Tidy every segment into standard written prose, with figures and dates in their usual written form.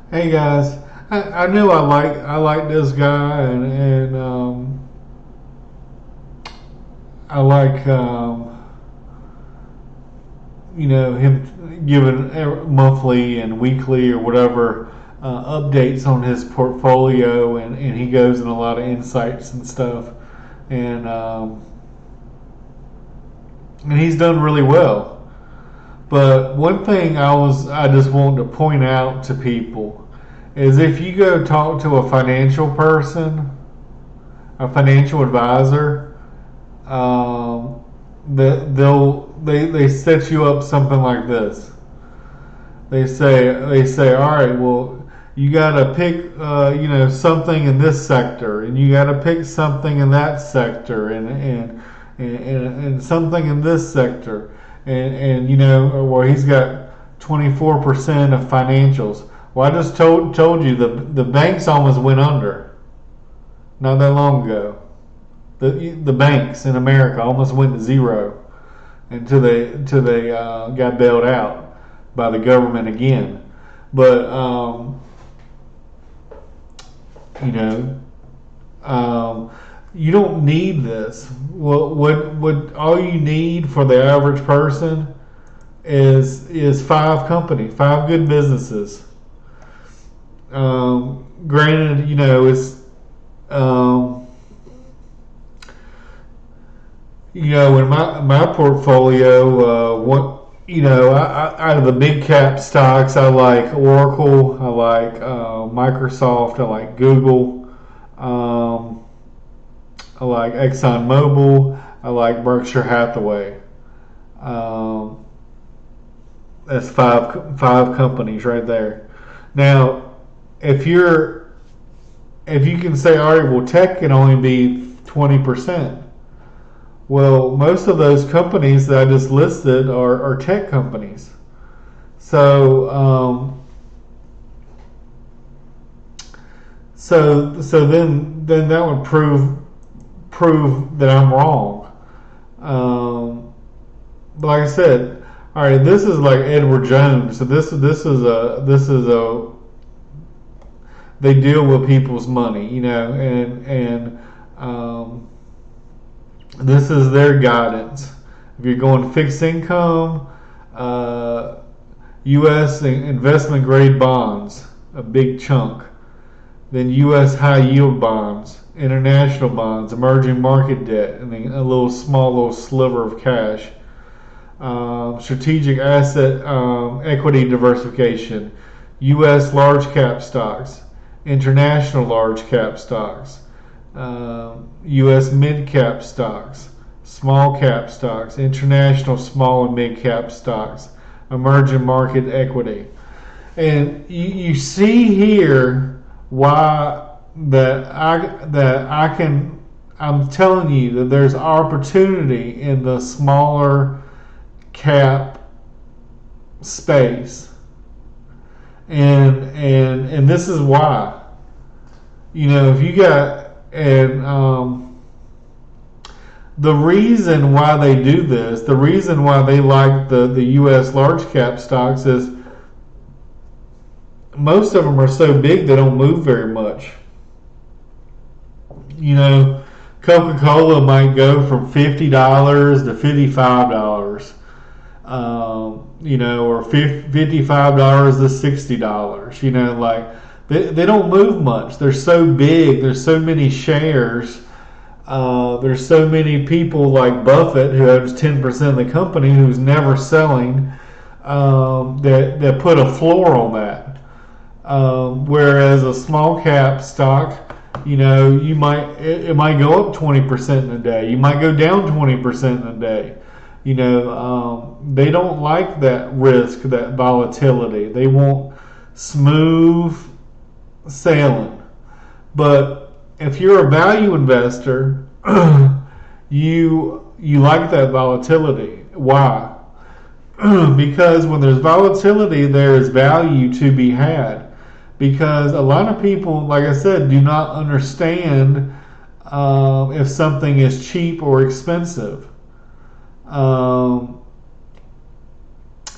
Hey guys, I knew I like this guy, and I like him giving monthly and weekly or whatever updates on his portfolio, and he goes in a lot of insights and stuff, and um, and he's done really well. But one thing I just want to point out to people is if you go talk to a financial person, a financial advisor, um, they set you up something like this. They say, all right, well, you got to pick something in this sector, and you got to pick something in that sector, and something in this sector, and where he's got 24% of financials. Well, I just told you the banks almost went under not that long ago. The banks in America almost went to zero until they got bailed out by the government again. But you know, you don't need this. What all you need for the average person is five companies, five good businesses. Granted, it's um, in my portfolio, out of the big cap stocks, I like Oracle, I like Microsoft, I like Google, um, I like ExxonMobil, I like Berkshire Hathaway. Um, that's five companies right there. Now, if you're if you can say, all right, well, tech can only be 20%. Well, most of those companies that I just listed are tech companies. So, then that would prove that I'm wrong. But like I said, all right, this is like Edward Jones. So this is a they deal with people's money, and this is their guidance. If you're going fixed income, uh, U.S. investment grade bonds, a big chunk. Then U.S. high yield bonds, international bonds, emerging market debt, and then a little sliver of cash. Strategic asset equity diversification, U.S. large cap stocks, international large cap stocks, U.S. mid cap stocks, small cap stocks, international small and mid cap stocks, emerging market equity. And you see here why I'm telling you that there's opportunity in the smaller cap space, and this is why. If you got and the reason why they do this, the reason why they like the U.S. large cap stocks is most of them are so big they don't move very much. You know, Coca-Cola might go from $50 to $55, or $55 to $60. They don't move much. They're so big. There's so many shares. There's so many people like Buffett, who owns 10% of the company, who's never selling. That put a floor on that. Whereas a small cap stock, it might go up 20% in a day. You might go down 20% in a day. They don't like that risk, that volatility. They want smooth sailing. But if you're a value investor, you like that volatility. Why? Because when there's volatility, there is value to be had. Because a lot of people, like I said, do not understand if something is cheap or expensive. Um,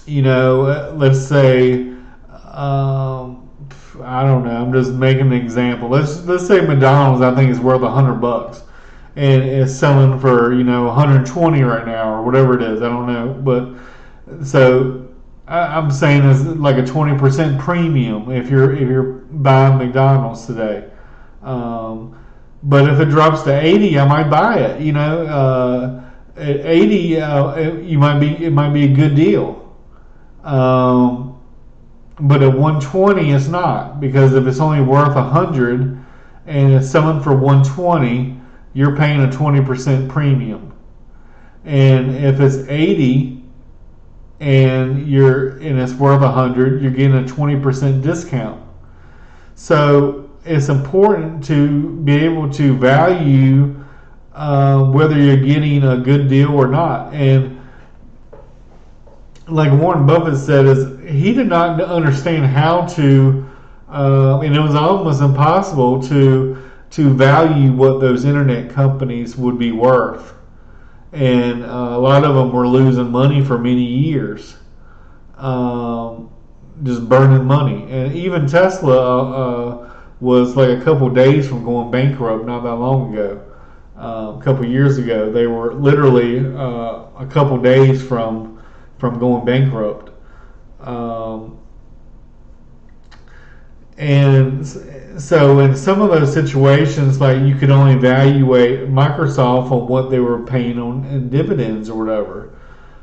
let's say, I don't know. I'm just making an example. Let's say McDonald's, I think, is worth $100, and it's selling for 120 right now or whatever it is. I don't know, but so I'm saying it's like a 20% premium if you're buying McDonald's today. But if it drops to 80, I might buy it. At 80, it might be a good deal. But at 120, it's not, because if it's only worth 100 and it's selling for 120, you're paying a 20% premium. And if it's 80 and it's worth 100, you're getting a 20% discount. So it's important to be able to value whether you're getting a good deal or not. And like Warren Buffett said, is he did not understand how to, and it was almost impossible to value what those internet companies would be worth. And a lot of them were losing money for many years, just burning money. And even Tesla was like a couple days from going bankrupt not that long ago. A couple years ago, they were literally a couple days from going bankrupt. And so in some of those situations, like, you could only evaluate Microsoft on what they were paying on in dividends or whatever.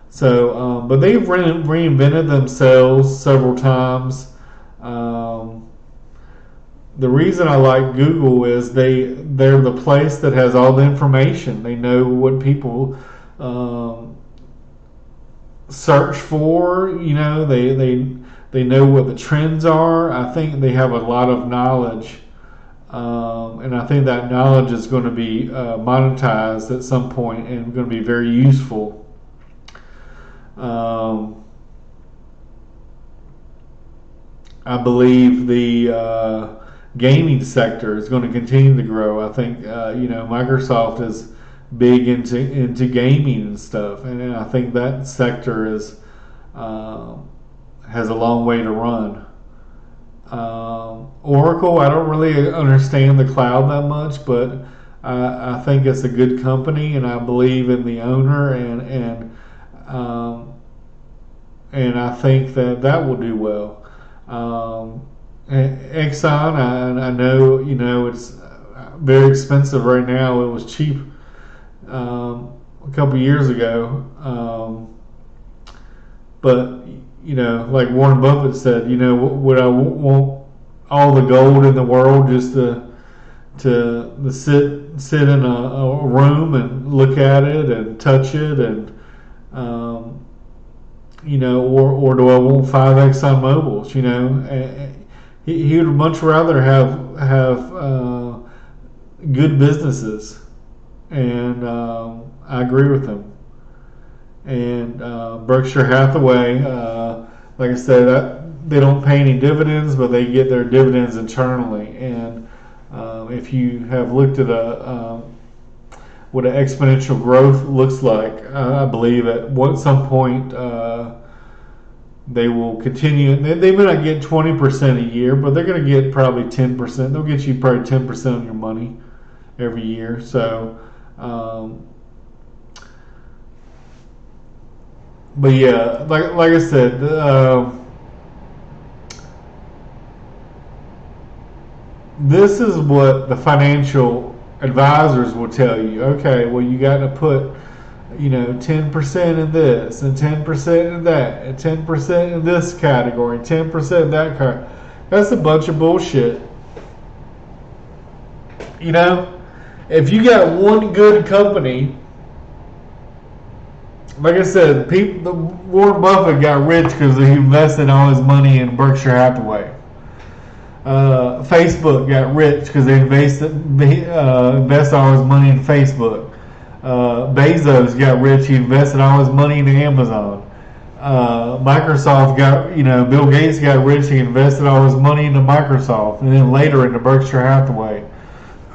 So, but they've reinvented themselves several times. The reason I like Google is they're the place that has all the information. They know what people search for. They know what the trends are. I think they have a lot of knowledge, and I think that knowledge is going to be monetized at some point and going to be very useful. I believe the gaming sector is going to continue to grow. I think Microsoft is big into gaming and stuff, and I think that sector has a long way to run. Oracle, I don't really understand the cloud that much, but I think it's a good company, and I believe in the owner, and I think that will do well. Exxon, I know it's very expensive right now. It was cheap a couple years ago, but like Warren Buffett said, would I want all the gold in the world just to sit in a room and look at it and touch it, and or do I want 5 Exxon Mobil's? He would much rather have good businesses, and I agree with him. And Berkshire Hathaway, like I said, they don't pay any dividends, but they get their dividends internally. And if you have looked at what an exponential growth looks like, I believe at some point they will continue. They may not get 20% a year, but they're going to get probably 10%. They'll get you probably 10% of your money every year. So, but yeah, like I said, this is what the financial advisors will tell you. Okay, well, you got to put 10% in this, and 10% in that, and 10% in this category, and 10% in that category. That's a bunch of bullshit. If you got one good company, like I said, Warren Buffett got rich because he invested all his money in Berkshire Hathaway. Facebook got rich because they invested all his money in Facebook. Bezos got rich. He invested all his money in Amazon. Microsoft Bill Gates got rich. He invested all his money into Microsoft, and then later into Berkshire Hathaway.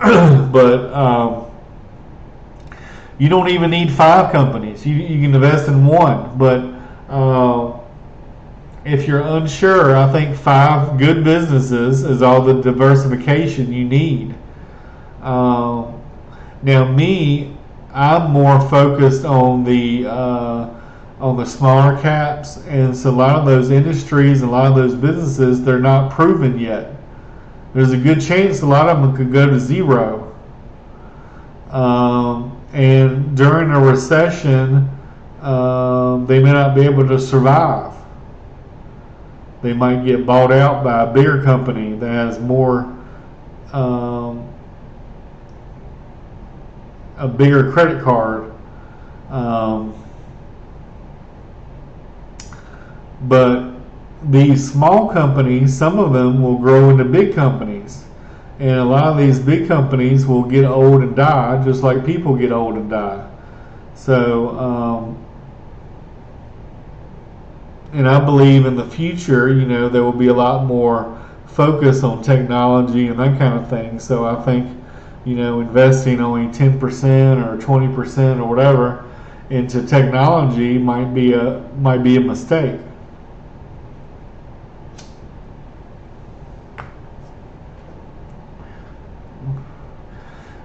But you don't even need 5 companies. You can invest in one. But if you're unsure, I think 5 good businesses is all the diversification you need. Um, Now, me, I'm more focused on the smaller caps, and so a lot of those industries and a lot of those businesses, they're not proven yet. There's a good chance a lot of them could go to zero. And during a recession, they may not be able to survive. They might get bought out by a bigger company that has more, um, a bigger credit card. Um, but these small companies, some of them will grow into big companies. And a lot of these big companies will get old and die, just like people get old and die. So, and I believe in the future, there will be a lot more focus on technology and that kind of thing. So I think, investing only 10% or 20% or whatever into technology might be a mistake.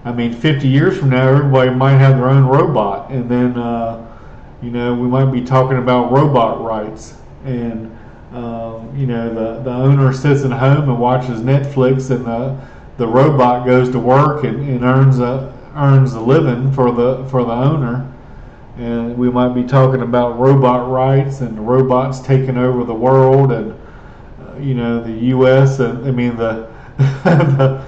I mean, 50 years from now, everybody might have their own robot, and then we might be talking about robot rights. And the owner sits at home and watches Netflix, and the robot goes to work and earns a living for the owner. And we might be talking about robot rights and robots taking over the world, and the U.S. and I mean the the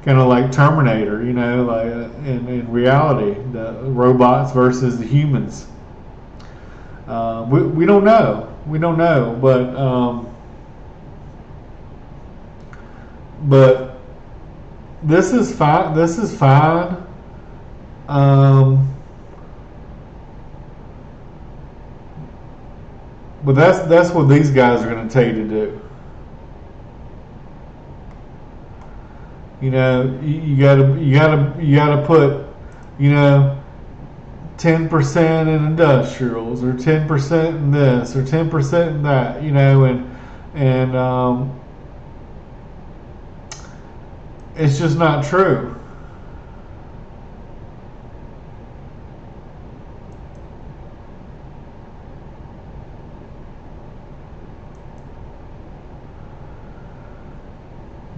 kind of like Terminator, like in reality, the robots versus the humans. We don't know. We don't know, but this is fine. This is fine. But that's what these guys are going to tell you to do. You gotta put 10% in industrials, or 10% in this, or 10% in that, and it's just not true.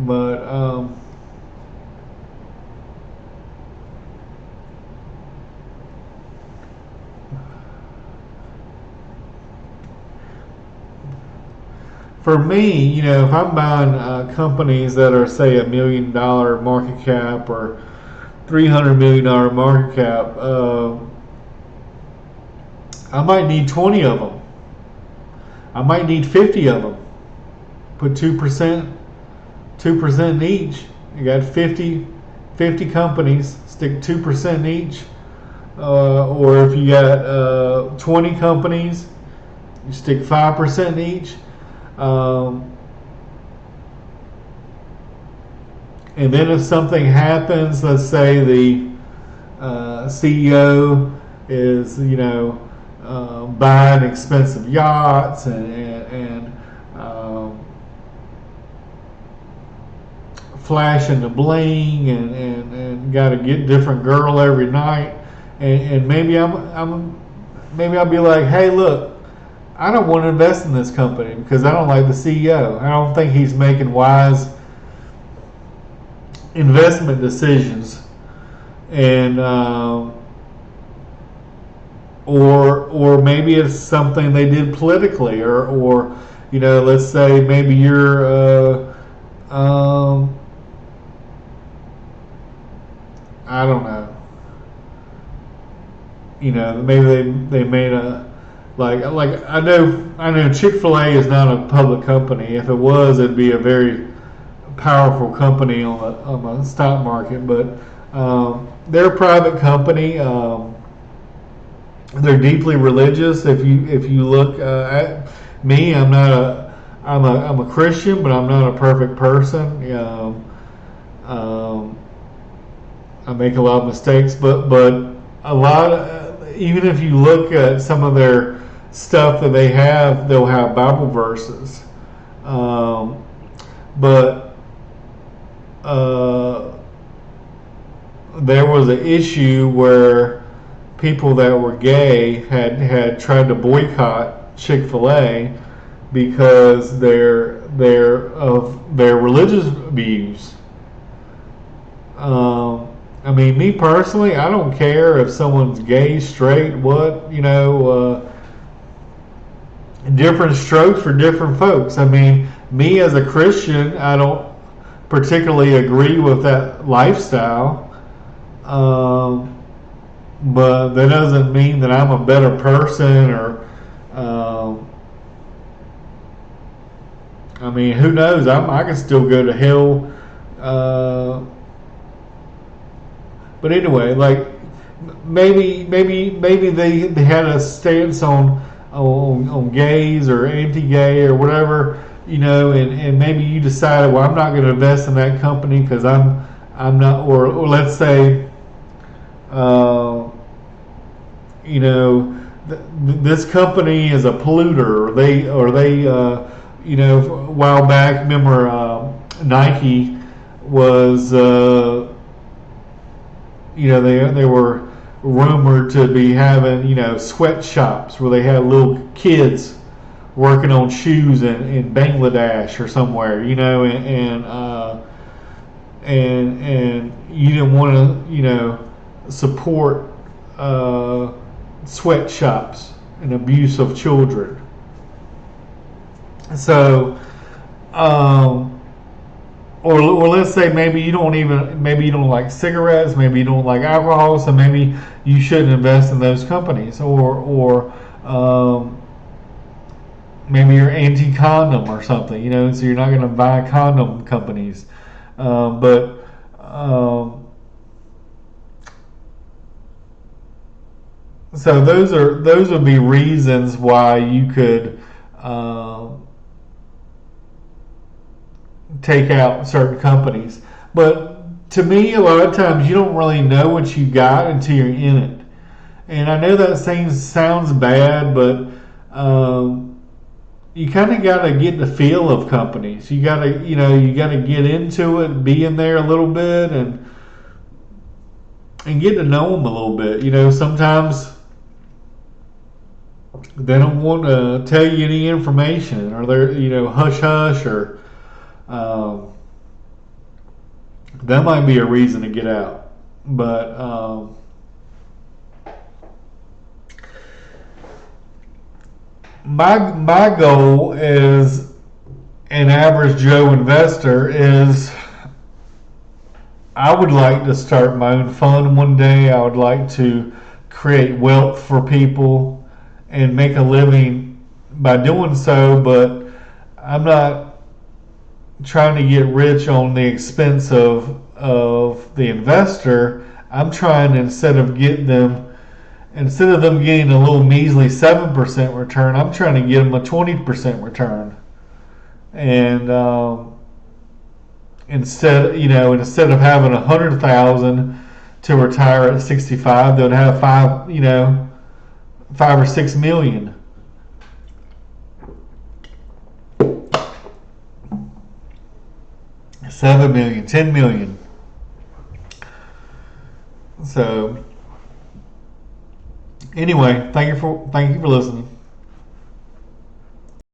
But for me, if I'm buying companies that are, say, $1 million market cap or $300 million market cap, I might need 20 of them. I might need 50 of them. Put 2%, 2% in each. You got 50 companies. Stick 2% in each. Or if you got 20 companies, you stick 5% in each. And then if something happens, let's say the CEO is, buying expensive yachts and flashing the bling and got to get different girl every night, and maybe maybe I'll be like, hey, look, I don't want to invest in this company because I don't like the CEO. I don't think he's making wise investment decisions, and or maybe it's something they did politically, or let's say maybe you're I don't know. Maybe they made a like I know Chick-fil-A is not a public company. If it was, it'd be a very powerful company on the stock market. But they're a private company. They're deeply religious. If you look at me, I'm a Christian, but I'm not a perfect person. I make a lot of mistakes, but a lot even if you look at some of their stuff that they have, they'll have Bible verses. Um, but there was an issue where people that were gay had tried to boycott Chick-fil-A because of their religious views. I mean, me personally, I don't care if someone's gay, straight, what, different strokes for different folks. I mean, me as a Christian, I don't particularly agree with that lifestyle. But that doesn't mean that I'm a better person or, I mean, who knows? I can still go to hell. But anyway, like maybe they had a stance on gays or anti-gay or whatever, and maybe you decided, well, I'm not going to invest in that company because I'm not, or let's say, this company is a polluter, or they a while back, remember Nike was they were rumored to be having sweatshops where they had little kids working on shoes in Bangladesh or somewhere, and you didn't want to support sweatshops and abuse of children. So or let's say maybe you don't like cigarettes, maybe you don't like alcohol, so maybe you shouldn't invest in those companies, or maybe you're anti-condom or something, so you're not going to buy condom companies, but so those would be reasons why you could take out certain companies. But to me, a lot of times you don't really know what you got until you're in it. And I know that sounds bad, but you kind of got to get the feel of companies. You got to get into it, be in there a little bit, and get to know them a little bit. Sometimes they don't want to tell you any information, or they're hush hush, or that might be a reason to get out. But my goal as an average Joe investor is I would like to start my own fund one day. I would like to create wealth for people and make a living by doing so, but I'm not trying to get rich on the expense of the investor. I'm trying, instead of them getting a little measly 7% return, I'm trying to get them a 20% return. And instead of having 100,000 to retire at 65, they'll have 5 or 6 million. $7 million, $10 million. So anyway, thank you for listening.